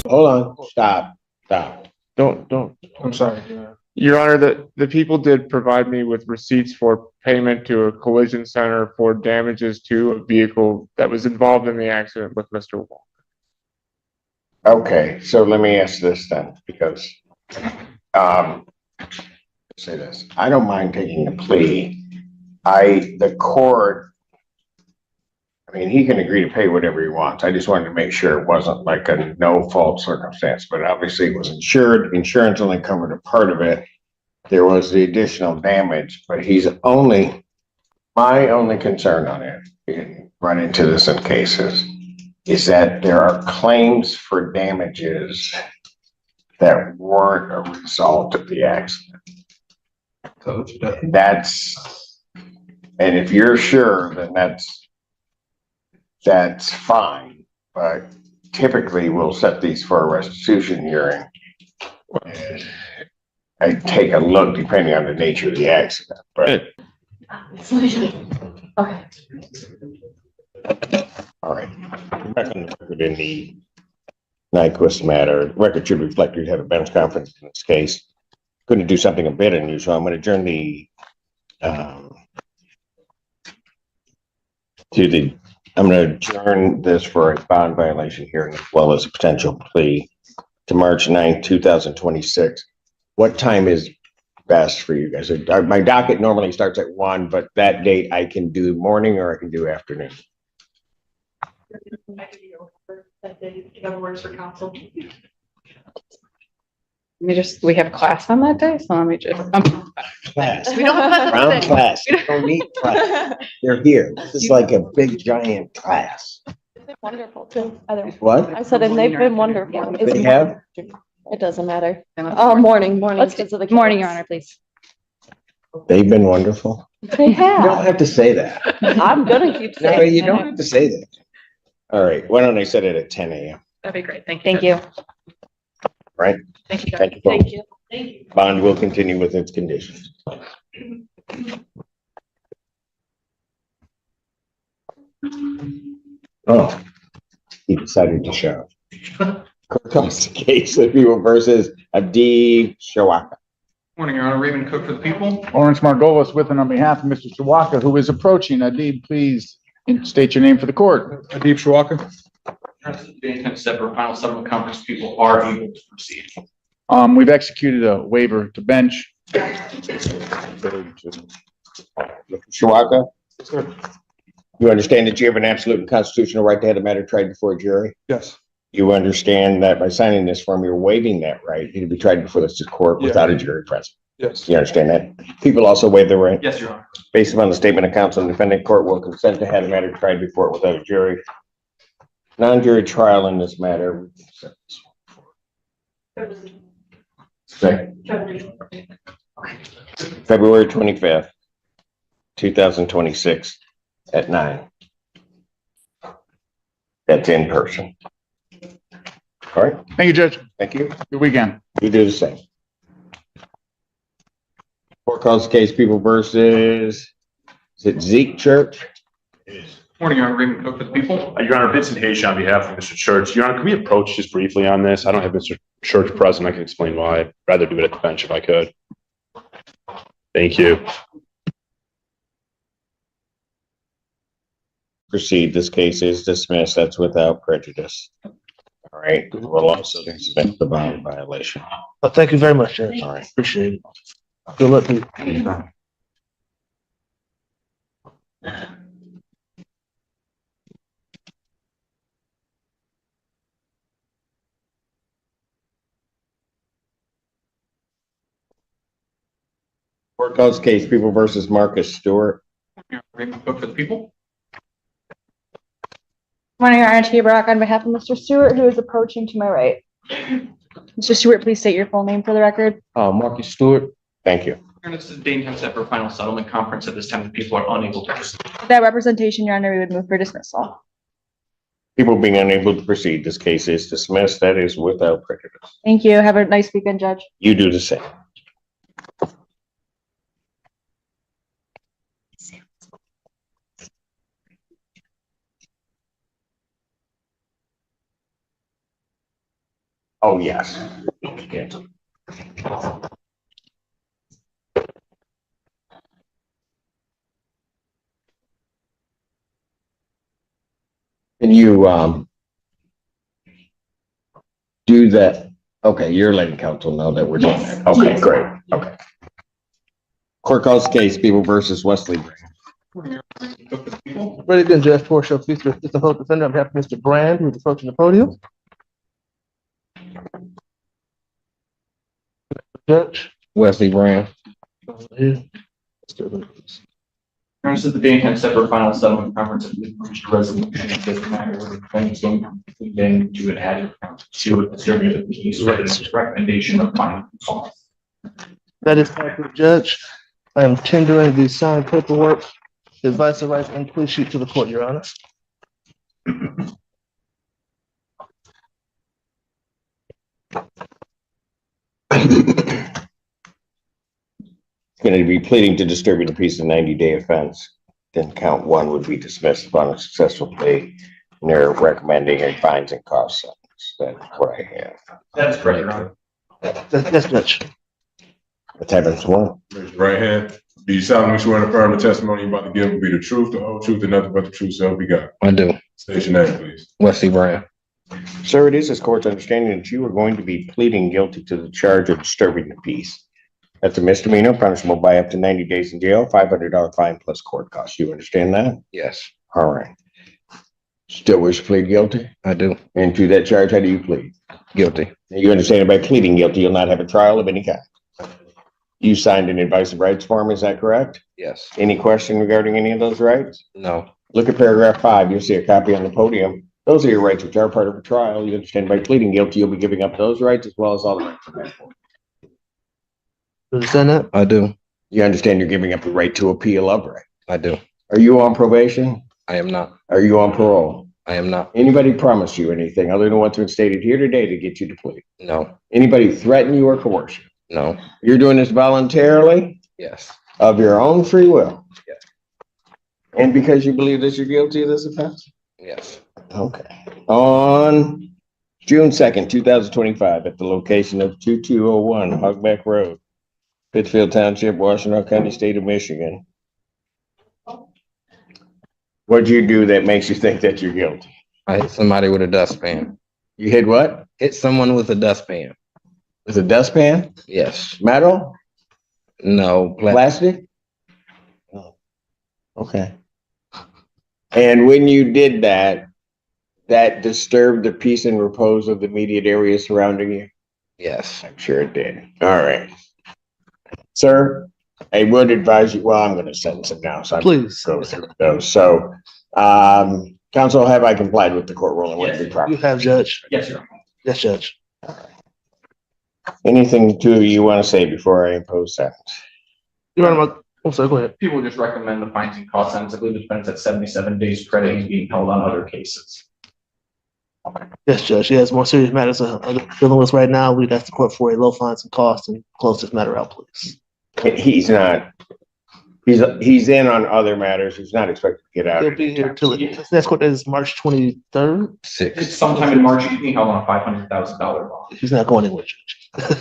hold on. Stop. Don't. I'm sorry. Your Honor, the people did provide me with receipts for payment to a collision center for damages to a vehicle that was involved in the accident with Mr. Wong. Okay, so let me ask this then, because, say this, I don't mind taking a plea. The court, I mean, he can agree to pay whatever he wants. I just wanted to make sure it wasn't like a no fault circumstance, but obviously it was insured. Insurance only covered a part of it. There was the additional damage, but my only concern on it, you run into this in cases, is that there are claims for damages that weren't a result of the accident. And if you're sure, then that's fine, but typically we'll set these for a restitution hearing. I take a look depending on the nature of the accident, but. Okay. All right. Back on the record in the Nyquist matter, record should reflect you'd have a bench conference in this case. Going to do something a bit unusual. I'm going to adjourn I'm going to adjourn this for a bond violation hearing as well as a potential plea to March 9th, 2026. What time is best for you guys? My docket normally starts at 1, but that date I can do morning or I can do afternoon. That day, whatever works for council. We have class on that day, so let me just. Class. We don't have Round class. You don't need class. They're here. This is like a big giant class. Wonderful too. I What? said, and they've been wonderful. They have? It doesn't matter. Morning. Let's get to the morning, Your Honor, please. They've been wonderful. They You don't have. have to say that. I'm gonna keep No, saying. you don't have to say that. All right. Why don't I set it at 10 a.m.? That'd be great. Thank you. Right? Thank you. Thank you. Folks. Thank you. Thank you. Bond will continue with its conditions. Oh, he decided to show. Courthouse case of people versus Abdi Shawaka. Morning, Your Honor. Raymond Cook for the people. Lawrence Margolis with and on behalf of Mr. Chewaka, who is approaching. Adib, please state your name for the court. Adib Shawaka. Separate final settlement conference. People are able to proceed. We've executed a waiver to bench. Shawaka? You understand that you have an absolute and constitutional right to have the matter tried before a jury? Yes. You understand that by signing this form, you're waiving that right to be tried before this court without a jury present? Yes. You understand that? People also waive their right? Yes, Your Honor. Based upon the statement of counsel, the defendant court will consent to have the matter tried before it without a jury. Non-jury trial in this matter. February 25th, 2026 at 9. That's in person. All right. Thank you, Judge. Thank you. Good weekend. You do the same. Court calls the case people versus, is it Zeke Church? Morning, Your Honor. Raymond Cook for the people. Your Honor, Vincent Hayes on behalf of Mr. Church. Your Honor, can we approach just briefly on this? I don't have Mr. Church present. I can explain why. I'd rather do it at the bench if I could. Thank you. Proceed. This case is dismissed. That's without prejudice. All right. We'll also dismiss the bond violation. Well, thank you very much, Judge. All right. Appreciate it. Good luck to you. Court calls case people versus Marcus Stewart. Raymond Cook for the people. Morning, Your Honor. Tia Brock on behalf of Mr. Stewart, who is approaching to my right. Mr. Stewart, please state your full name for the record. Marcus Stewart. Thank you. And this is a date and time set for final settlement conference. At this time, the people are unable to proceed. With that representation, Your Honor, we would move for dismissal. People being unable to proceed, this case is dismissed. That is without prejudice. Thank you. Have a nice weekend, Judge. You do the same. Oh, yes. Yes. Can you, do that? Okay, you're letting council know that we're doing that. Okay, great. Okay. Court calls the case, People versus Wesley. Ready again, Judge Portia, please assist the public defender on behalf of Mr. Brand, who is approaching the podium. Judge. Wesley Brand. Here. This is the day and time set for final settlement conference and we've reached a resolution of this matter where the defendant's going to plead to an added count to a disturbing of the peace with its recommendation of final cause. That is correct, Judge. I am tendering the signed paperwork, advice of rights, and plea sheet to the court, Your Honor. Going to be pleading to disturbing the peace of 90-day offense. Then count one would be dismissed upon a successful plea. And they're recommending a fines and cost sentence. That's what I have. That is correct, Your Honor. Yes, Judge. Let's have it sworn. Raise your right hand. Do you solemnly swear and affirm the testimony you're about to give will be the truth, the whole truth, and nothing but the truth, so help you God? I do. State your name, please. Wesley Brand. Sir, it is this court's understanding that you are going to be pleading guilty to the charge of disturbing the peace. That's a misdemeanor, punishable by up to 90 days in jail, $500 fine plus court costs. You understand that? Yes, All right. Still wish to plead guilty? I do. And to that charge, how do you plead? Guilty. Now, you understand that by pleading guilty, you'll not have a trial of any kind. You signed an advice of rights form, is that correct? Yes. Any question regarding any of those rights? No. Look at paragraph 5. You'll see a copy on the podium. Those are your rights, which are part of a trial. You understand by pleading guilty, you'll be giving up those rights as well as all the rights. You understand that? I do. You understand you're giving up the right to appeal of right. I do. Are you on probation? I am not. Are you on parole? I am not. Anybody promise you anything other than what's been stated here today to get you to plead? No. Anybody threaten you or coerce you? No. You're doing this voluntarily Yes. of your own free will? Yes. And because you believe that you're guilty of this offense? Yes. Okay. On June 2nd, 2025, at the location of 2201 Hogback Road, Pittsfield Township, Washington County, State of Michigan. What'd you do that makes you think that you're guilty? I hit somebody with a dustpan. You hit what? Hit someone with a dustpan. With a dustpan? Yes. Metal? No. Plastic? Oh, okay. And when you did that, that disturbed the peace and repose of the immediate area surrounding you? Yes. I'm sure it did. All right. Sir, I would advise you, well, I'm going to sentence him now, so I'm Please. go through those. So, counsel, have I complied with the court ruling? Would it be proper? You have, Judge. Yes, Your Honor. Yes, Judge. Anything to you want to say before I impose sentence? Your Honor, I'm sorry, go ahead. People just recommend the fines and cost sentence. I believe the defendant's at 77 days credit. He's being held on other cases. Yes, Judge. He has more serious matters dealing with right now. We'd ask the court for a low fines and costs and close this matter out, please. He's not, he's in on other matters. He's not expected to get out. He'll be here till the next court date is March 23rd. It's 6. sometime in March, he's being held on a $500,000 bond. He's not going anywhere, Judge.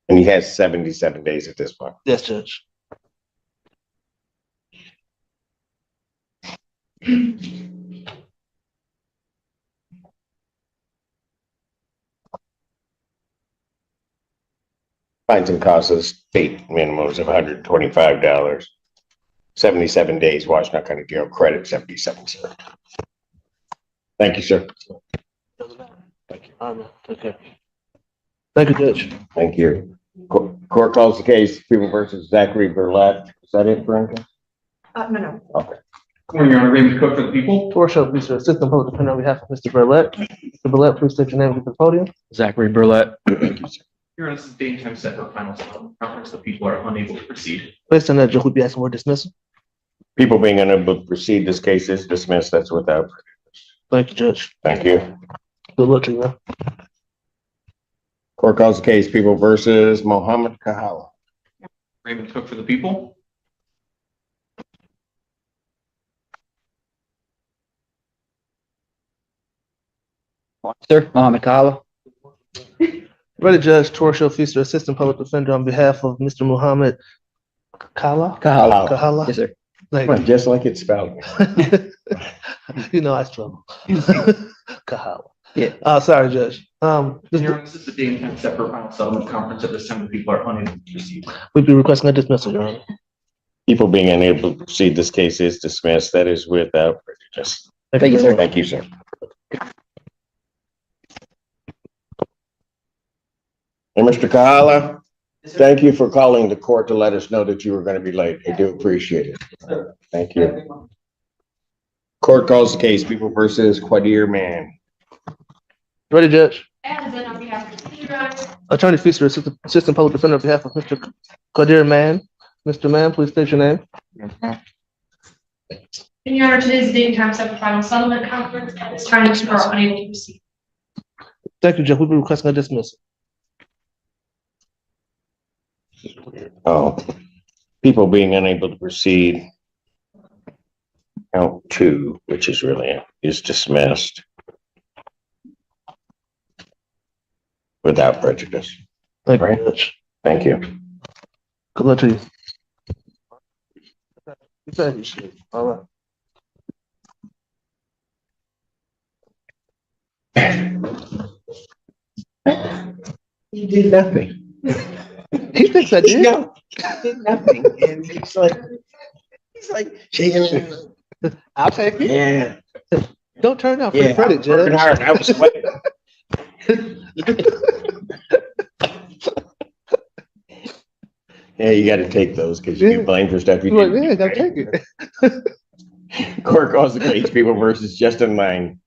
And he has 77 days at this point. Yes, Judge. Fines and costs of state minimums of $125. 77 days, Washington County Jail, credit 77, sir. Thank you, sir. Thank you. Okay. Thank you, Judge. Thank you. Court calls the case, People versus Zachary Burlett. Is that it, Veronica? No. Okay. Good morning, Your Honor. Raymond Cook for the people. Portia, please, Assistant Public Defender on behalf of Mr. Burlett. Mr. Burlett, please state your name at the podium. Zachary Burlett. Thank you, sir. Your Honor, this is date and time set for final settlement conference. The people are unable to proceed. Based on that, Judge, we'll be asking for dismissal. People being unable to proceed, this case is dismissed. That's without. Thank you, Judge. Thank you. Good luck to you, man. Court calls the case, People versus Mohammed Kahala. Raymond Cook for the people. Officer Mohammed Kala. Ready, Judge Torshio Feaster, Assistant Public Defender, on behalf of Mr. Muhammad Kahala. Kahala. Yes, sir. Thank Come on, just like it's spelled. you. You know I struggle. Kahala. Yeah. Sorry, Judge. Your Honor, this is the date and time set for final settlement conference. At this time, the people are unable to proceed. We'd be requesting a dismissal, Your Honor. People being unable to proceed, this case is dismissed. That is without prejudice. Thank you, sir. Thank you, sir. And Mr. Kahala, thank you for calling the court to let us know that you were going to be late. I do appreciate it. Thank you. Court calls the case, People versus Quadir Man. Ready, Judge? And then on behalf of the Your Attorney Feaster, Assistant Public Defender, on behalf of Mr. Qadir Mann. Mr. Mann, please state your name. in Your Honor, today's the date and time set for final settlement conference. At this time, you are unable to proceed. Thank you, Judge. We'll be requesting a dismissal. Oh, people being unable to proceed. Count 2, which is really, is dismissed without prejudice. Thank Right. you, Judge. Thank you. Good luck to you. Thank you, Chief. All right. He did nothing. He thinks I did. No, he did nothing. And he's like shaking his head. I'll take it. Yeah. Don't turn down for Yeah. credit, Working Judge. hard. I was sweating. Yeah, you gotta take those because you get blamed for stuff you Like, did. yeah, gotta take it. Court calls the case, People versus Justin Lang.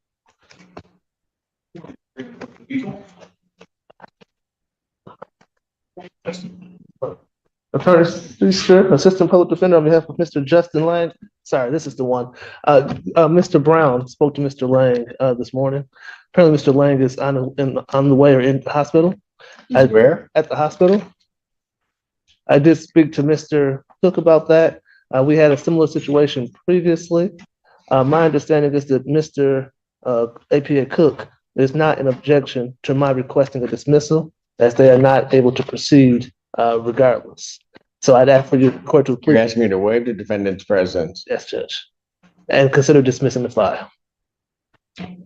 Attorney Feaster, Assistant Public Defender, on behalf of Mr. Justin Lang. Sorry, this is the one. Mr. Brown spoke to Mr. Lang this morning. Apparently, Mr. Lang is on the way or in the hospital. Where? At the hospital. I did speak to Mr. Cook about that. We had a similar situation previously. My understanding is that Mr. APA Cook is not an objection to my requesting a dismissal, as they are not able to proceed regardless. So I'd ask for your court to You're please, asking me to waive the defendant's presence. yes, Judge, and consider dismissing the file. I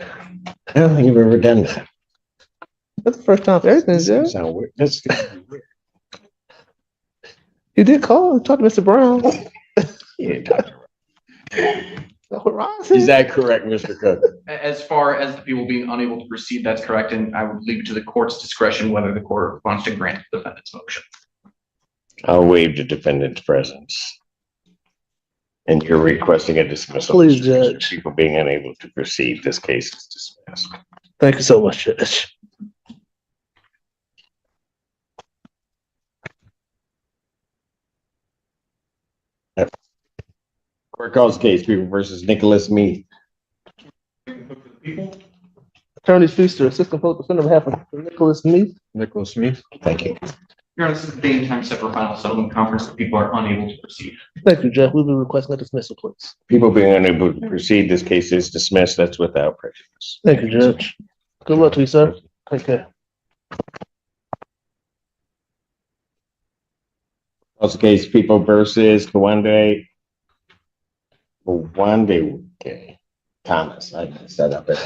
don't think you've ever done that. That's the first time for everything, Judge. Sound weird. That's weird. You did call and talk to Mr. Brown. You didn't talk to her. That's what Ron said. Is that correct, Mr. Cook? As far as the people being unable to proceed, that's correct, and I would leave it to the court's discretion whether the court wants to grant the defendant's motion. I'll waive the defendant's presence. And you're requesting a dismissal. Please, Judge. People being unable to proceed, this case is dismissed. Thank you so much, Judge. Court calls case, People versus Nicholas Meath. Attorney Feaster, Assistant Public Defender, on behalf of Nicholas Meath. Nicholas Smith. Thank you. Your Honor, this is the date and time set for final settlement conference. The people are unable to proceed. Thank you, Judge. We'll be requesting a dismissal, please. People being unable to proceed, this case is dismissed. That's without prejudice. Thank you, Judge. Good luck to you, sir. Take care. Also case, People versus Kawande Thomas. I set up it.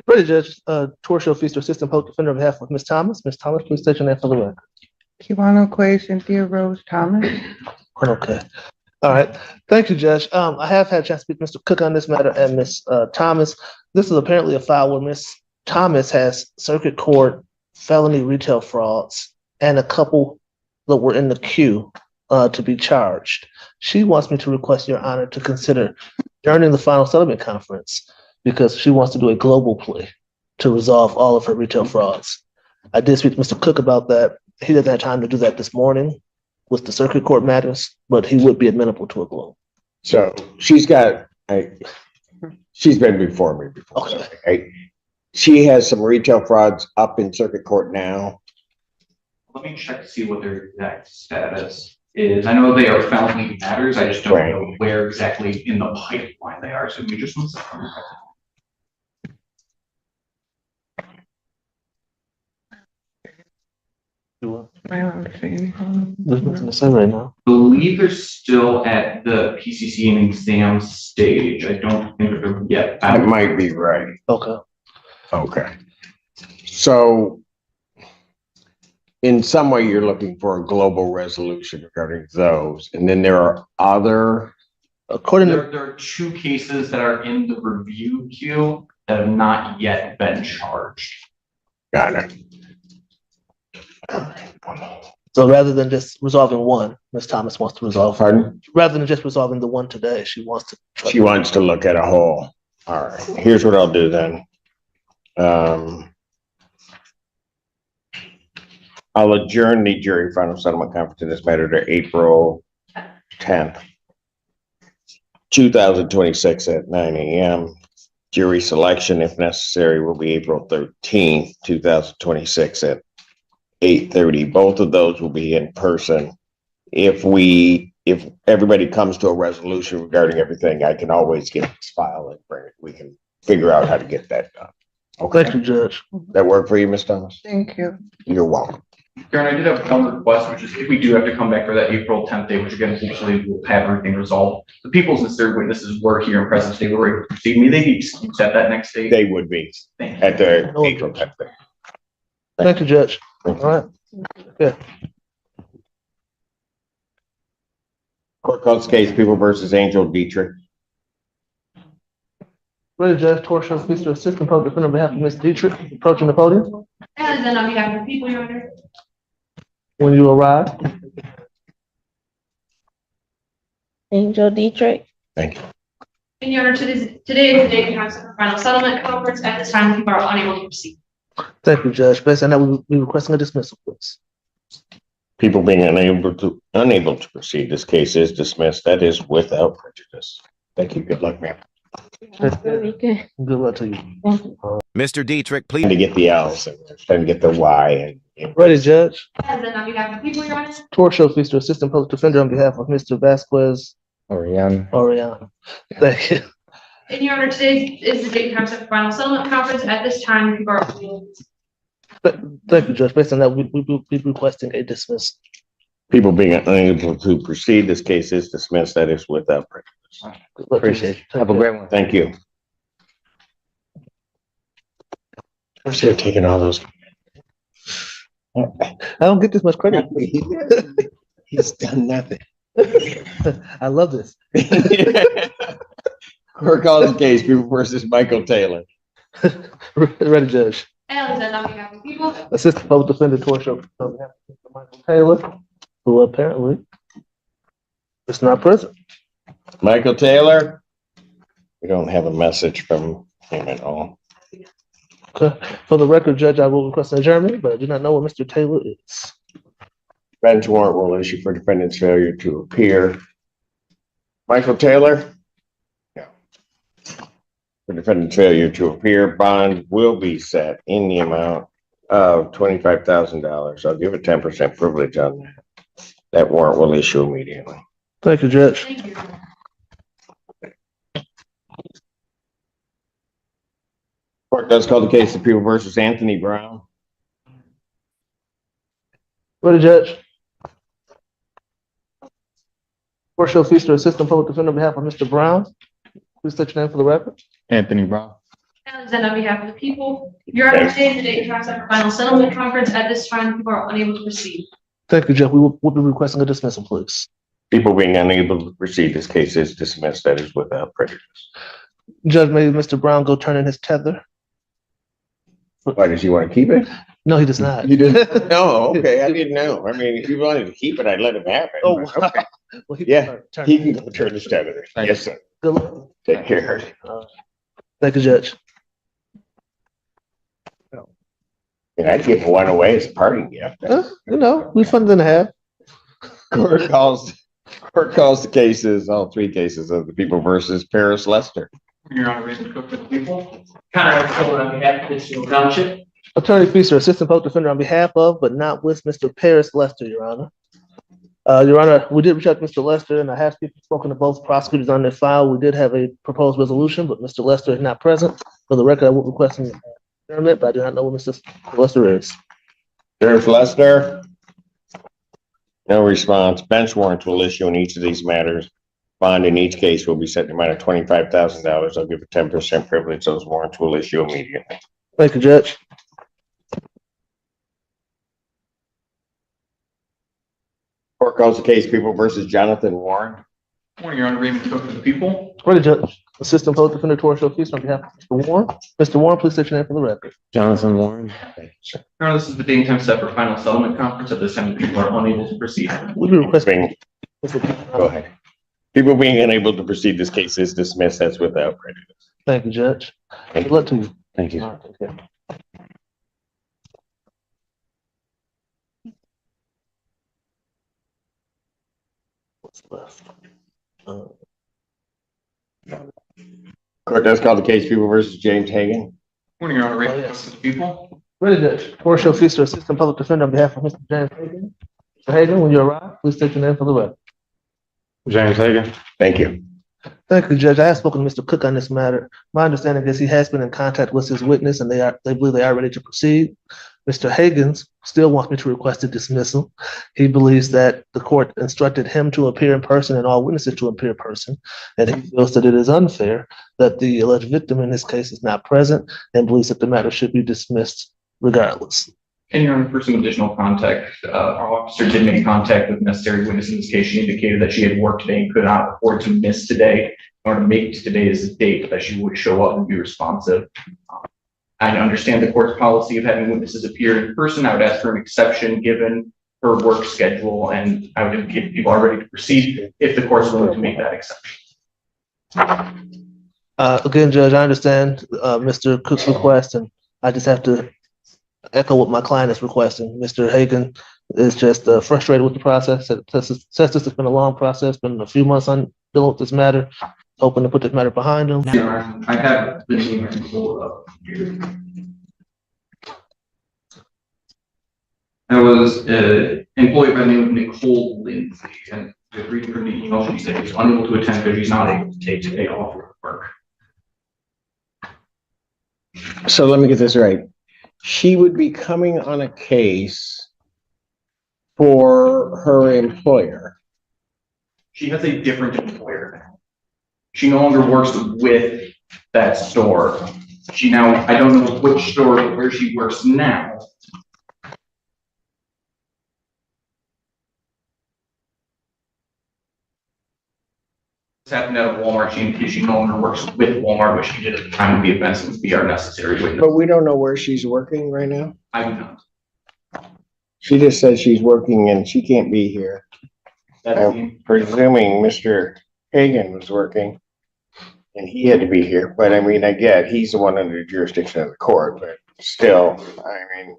Ready, Judge. Torshio Feaster, Assistant Public Defender, on behalf of Ms. Thomas. Ms. Thomas, please state your name for the record. Kiwano Quay Cynthia Rose Thomas. Okay. All right. Thank you, Judge. I have had a chance to speak to Mr. Cook on this matter and Ms. Thomas. This is apparently a file where Ms. Thomas has circuit court felony retail frauds and a couple that were in the queue to be charged. She wants me to request your honor to consider during the final settlement conference because she wants to do a global plea to resolve all of her retail frauds. I did speak to Mr. Cook about that. He doesn't have time to do that this morning with the circuit court matters, but he would be amenable to a global. So she's got, she's been before me before. Okay. Right? She has some retail frauds up in circuit court now. Let me check to see what their exact status is. I know they are felony matters. I just don't know where exactly in the pipeline they are. So give me just one second. I don't see anything. There's nothing to say right now. Believe they're still at the PCC and exam stage. I don't think they're yet. That might be right. Okay. Okay. So in some way, you're looking for a global resolution regarding those. And then there are other, According to, There are two cases that are in the review queue that have not yet been charged. got it. so rather than just resolving one, Ms. Thomas wants to resolve, Pardon? rather than just resolving the one today, she wants to. She wants to look at a whole. All right, here's what I'll do then. I'll adjourn the jury final settlement conference in this matter to April 10th, 2026 at 9 a.m. Jury selection, if necessary, will be April 13th, 2026 at 8:30. Both of those will be in person. If everybody comes to a resolution regarding everything, I can always get this file and bring it. We can figure out how to get that done. Thank you, Judge. That work for you, Ms. Thomas? Thank you. You're welcome. Karen, I did have one request, which is if we do have to come back for that April 10th date, which again, hopefully we'll have everything resolved. The people's and third witnesses were here in presence. They were able to proceed. May they be excused at that next date? They would be Thank you. at the April 10th. Thank you, Judge. All right. Yeah. Court calls case People versus Angel Dietrich. Ready, Judge Torsia, Feaster, Assistant Public Defender on behalf of Ms. Dietrich, approaching the podium. And then on behalf of the people, Your Honor. When you arrive. Angel Dietrich. Thank you. And Your Honor, today is the date and time set for final settlement conference. At this time, people are unable to proceed. Thank you, Judge. Based on that, we'll be requesting a dismissal, please. People being unable to proceed, this case is dismissed. That is without prejudice. Thank you. Good luck, ma'am. Okay. Good luck to you. Mr. Dietrich, please. Trying to get the L's and trying to get the Y and Ready, Judge. And then on behalf of the people, Your Honor. Torsia, Feaster, Assistant Public Defender on behalf of Mr. Vasquez Oriana. Thank you. And Your Honor, today is the date and time set for final settlement conference. At this time, people are unable to proceed. Thank you, Judge. Based on that, we'll be requesting a dismiss. people being unable to proceed, this case is dismissed. That is without prejudice. Appreciate it. Have a great one. Thank you. They're taking all those. I don't get this much credit. He's done nothing. I love this. Court calls the case People versus Michael Taylor. Ready, Judge. And then on behalf of the people. Assistant Public Defender Torsia on behalf of Mr. Michael Taylor, who apparently is not present. Michael Taylor. We don't have a message from him at all. Okay. For the record, Judge, I will request an adjournment, but I do not know what Mr. Taylor is. Bench warrant will issue for defendant's failure to appear. Michael Taylor? No. For defendant's failure to appear, bond will be set in the amount of $25,000. I'll give a 10% privilege on that. That warrant will issue immediately. Thank you, Judge. Thank you. Court does call the case of People versus Anthony Brown. Ready, Judge. Torsia Feaster, Assistant Public Defender on behalf of Mr. Brown. Please state your name for the record. Anthony Brown. And then on behalf of the people, Your Honor, today is the date and time set for final settlement conference. At this time, people are unable to proceed. Thank you, Judge. We'll be requesting a dismissal, please. People being unable to proceed, this case is dismissed. That is without prejudice. Judge, may Mr. Brown go turn in his tether? Why, does he want to keep it? No, he does not. You didn't? No, okay, I didn't know. I mean, if he wanted to keep it, I'd let him have it. Oh, but okay. Well, he Yeah, can turn he it can in. go turn his tether. Yes, sir. Good luck. Take care. Thank you, Judge. And I'd give one away as a parting gift. We funded and a half. Court calls the cases, all three cases of the People versus Paris Lester. Your Honor, Raymond Cook for the people. Conrad Fuller on behalf of Pittsfield Township. Attorney Feaster, Assistant Public Defender on behalf of, but not with Mr. Paris Lester, Your Honor. Your Honor, we did reach out to Mr. Lester, and I have spoken to both prosecutors on their file. We did have a proposed resolution, but Mr. Lester is not present. For the record, I will request an adjournment, but I do not know what Mr. Lester is. Sheriff Lester, No response. Bench warrants will issue in each of these matters. Bond in each case will be set in the amount of $25,000. I'll give a 10% privilege. Those warrants will issue immediately. Thank you, Judge. Court calls the case People versus Jonathan Warren. Morning, Your Honor, Raymond Cook of the people. Ready, Judge. Assistant Public Defender Tori Showcase on behalf of Mr. Warren. Mr. Warren, please state your name for the record. Jonathan Warren. Thank you, sir. Your Honor, this is the date and time set for final settlement conference. At this time, the people are unable to proceed. Would you request? Go ahead. People being unable to proceed, this case is dismissed. That's without prejudice. Thank you, Judge. Thank Good luck to you. Thank you. All right, take care. What's left? Court does call the case People versus James Hagan. Morning, Your Honor, Raymond yes. Cook of the people. Ready, Judge. Tori Showcase, Assistant Public Defender on behalf of Mr. James Hagan. Mr. Hagan, when you arrive, please state your name for the record. James Hagan. Thank you. Thank you, Judge. I have spoken to Mr. Cook on this matter. My understanding is he has been in contact with his witness and they believe they are ready to proceed. Mr. Higgins still wants me to request a dismissal. He believes that the court instructed him to appear in person and all witnesses to appear in person. And he feels that it is unfair that the alleged victim in this case is not present and believes that the matter should be dismissed regardless. And Your Honor, for some additional context, our officer did make contact with necessary witness in this case. She indicated that she had work today and could not afford to miss today, or to make today as the date that she would show up and be responsive. I understand the court's policy of having witnesses appear in person. I would ask for an exception given her work schedule, and I would indicate that people are ready to proceed if the court's willing to make that exception. Again, Judge, I understand Mr. Cook's request, and I just have to echo what my client is requesting. Mr. Hagan is just frustrated with the process. Says this has been a long process, been a few months on dealing with this matter, hoping to put this matter behind him. Your Honor, I have the name and pull up here. I was employed by the name of Nicole Lindsay, and reading from the email, she said she's unable to attend because she's not able to take today off work. So let me get this right. She would be coming on a case for her employer. She has a different employer now. She no longer works with that store. She now, I don't know which store, but where she works now. This happened at a Walmart. She no longer works with Walmart, but she did at the time of the events and would be our necessary witness. But we don't know where she's working right now. I do not. She just said she's working and she can't be here. I'm presuming Mr. Hagan was working and he had to be here, but I mean, I get he's the one under the jurisdiction of the court, but still, I mean,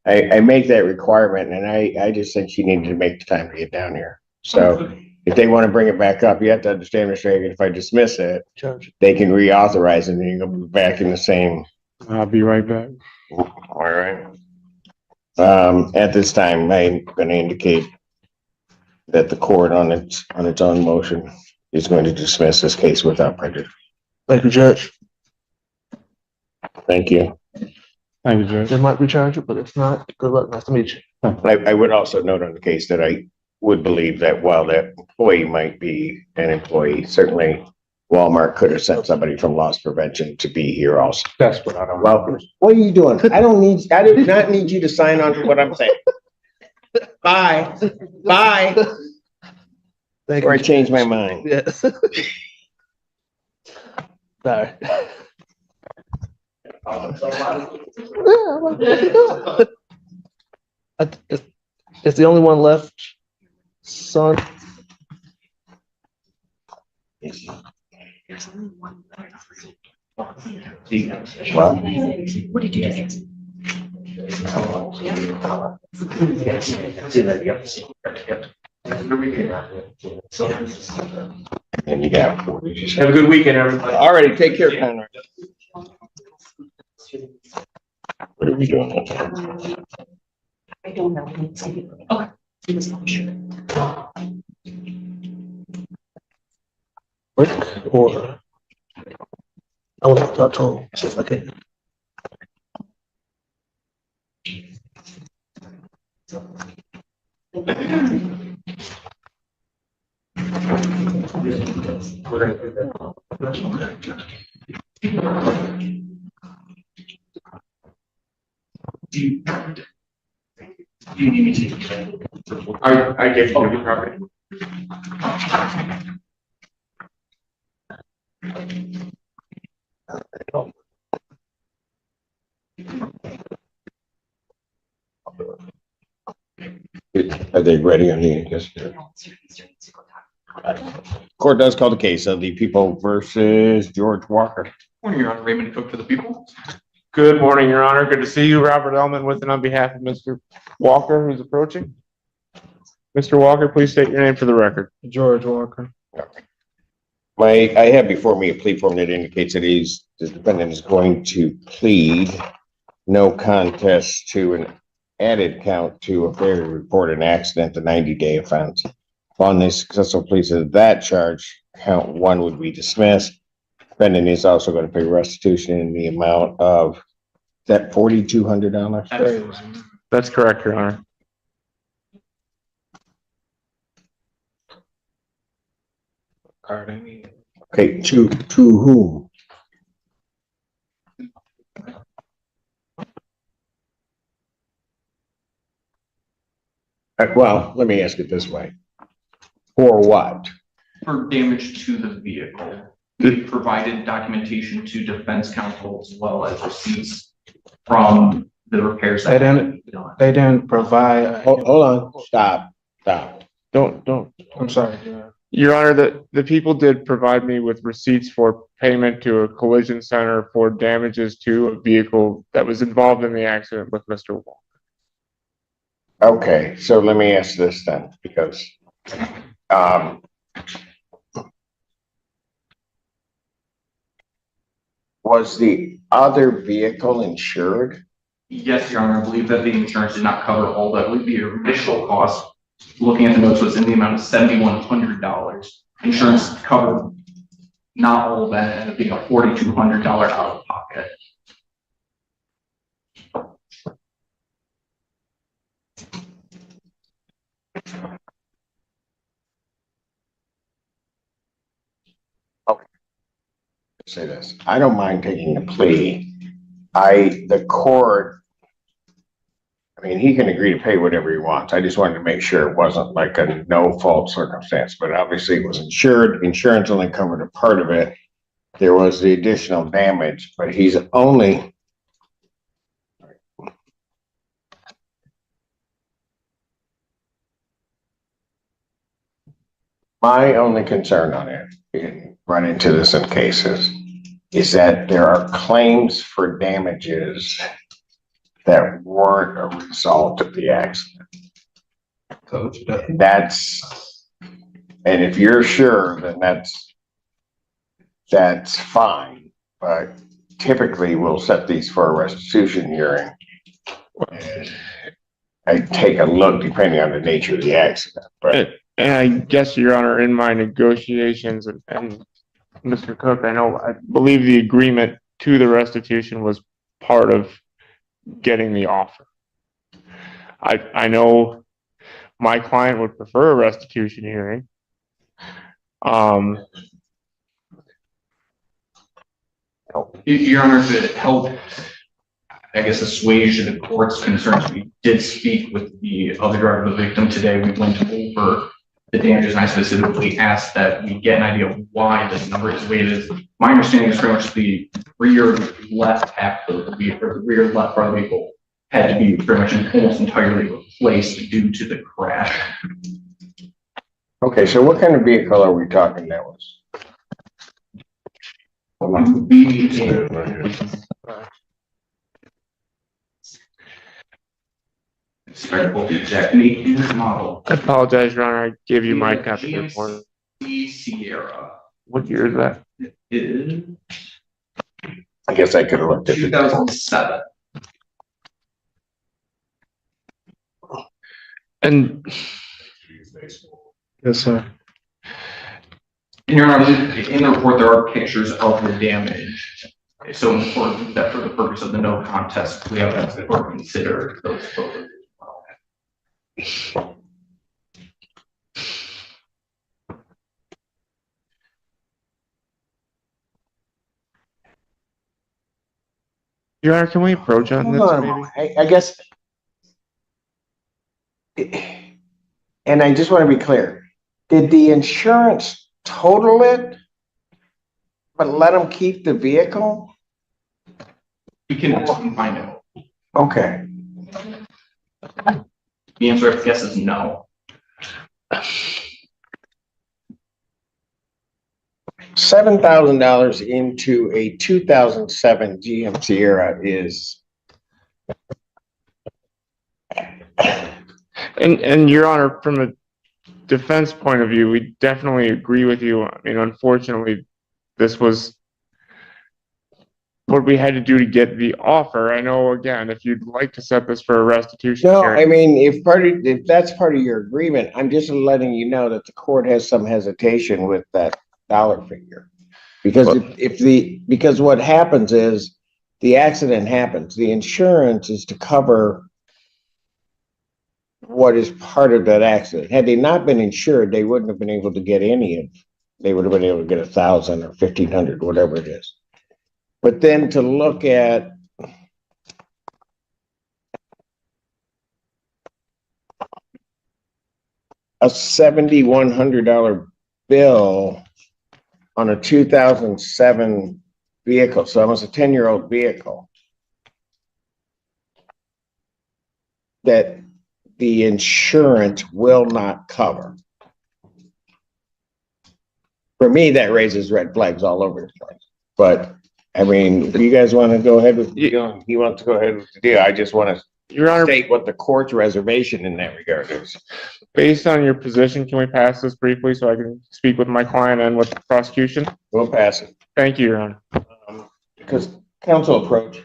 I make that requirement and I just think she needed to make the time to get down here. So if they want to bring it back up, you have to understand, Mr. Hagan, if I dismiss it, Judge, they can reauthorize it and you go back in the same. I'll be right back. All right. At this time, I'm going to indicate that the court on its own motion is going to dismiss this case without prejudice. thank you, Judge. Thank you. Thank you, Judge. They might recharge it, but if not, good luck. Nice to meet you. I would also note on the case that I would believe that while that employee might be an employee, certainly Walmart could have sent somebody from loss prevention to be here also. That's what I don't. Well, what are you doing? I do not need you to sign on to what I'm saying. Bye. Bye. Thank Or I you. change my mind. Yes. Sorry. It's the only one left, son. Well, What did you do? and you got. Have a good weekend, everybody. All righty, take care, Conrad. What are we doing? I don't know. Okay. He was not sure. Rick or I will talk to him if I can. I gave you a copy. Are they ready on the? Court does call the case of the People versus George Walker. Morning, Your Honor. Raymond Cook for the people. Good morning, Your Honor. Good to see you. Robert Ellman with and on behalf of Mr. Walker, who's approaching. Mr. Walker, please state your name for the record. George Walker. I have before me a plea form that indicates that the defendant is going to plead no contest to an added count to a failure to report an accident, the 90-day offense. Upon the successful plea to that charge, count one would be dismissed. Defendant is also going to pay restitution in the amount of that $4,200. That's correct, Your Honor. Okay, to whom? Well, let me ask it this way. For what? For damage to the vehicle. We provided documentation to defense counsel as well as receipts from the repairs. They didn't provide. Hold on, stop. Don't. I'm sorry. Your Honor, the people did provide me with receipts for payment to a collision center for damages to a vehicle that was involved in the accident with Mr. Walker. Okay, so let me ask this then, because was the other vehicle insured? Yes, Your Honor. I believe that the insurance did not cover all that. Would be your initial cost. Looking at the notes was in the amount of $7,100. Insurance covered not all of that, and it being a $4,200 out of pocket. Say this, I don't mind taking a plea. The court, I mean, he can agree to pay whatever he wants. I just wanted to make sure it wasn't like a no fault circumstance, but obviously it was insured. Insurance only covered a part of it. There was the additional damage, but he's only. My only concern on it, and run into this in cases, is that there are claims for damages that weren't a result of the accident. And if you're sure, then that's fine, but typically we'll set these for a restitution hearing. I take a look depending on the nature of the accident, but. And I guess, Your Honor, in my negotiations and Mr. Cook, I believe the agreement to the restitution was part of getting the offer. I know my client would prefer a restitution hearing. Your Honor, if it helped, I guess, assuage the court's concerns, we did speak with the other driver of the victim today. We went over the damages, and I specifically asked that we get an idea of why this number is weighted. My understanding is pretty much the rear left half of the vehicle, or the rear left part of the vehicle, had to be pretty much almost entirely replaced due to the crash. Okay, so what kind of vehicle are we talking that was? The exact make and model. I apologize, Your Honor. I gave you my copy of the report. Sierra. What year is that? It is I guess I could have looked at it. 2007. And Yes, sir. In your Honor, in the report, there are pictures of the damage. So important that for the purpose of the no contest, we have to consider those photos. Your Honor, can we approach on Hold this on a maybe? moment. I guess. And I just want to be clear, did the insurance total it? But let them keep the vehicle? We can find out. Okay. The answer, I guess, is no. $7,000 into a 2007 GM Sierra is. And Your Honor, from a defense point of view, we definitely agree with you. I mean, unfortunately, this was what we had to do to get the offer. I know, again, if you'd like to set this for a restitution No, hearing. I mean, if that's part of your agreement, I'm just letting you know that the court has some hesitation with that dollar figure. Because because what happens is the accident happens, the insurance is to cover what is part of that accident. Had they not been insured, they wouldn't have been able to get they would have been able to get 1,000 or 1,500, whatever it is. But then to look at a $7,100 bill on a 2007 vehicle, so almost a 10-year-old vehicle, that the insurance will not cover. For me, that raises red flags all over the place. But I mean, if you guys want to go ahead with the deal, he wants to go ahead with the deal. I just want to Your Honor, state what the court's reservation in that regard is. based on your position, can we pass this briefly so I can speak with my client and with the prosecution? We'll pass it. Thank you, Your Honor. Because counsel approach.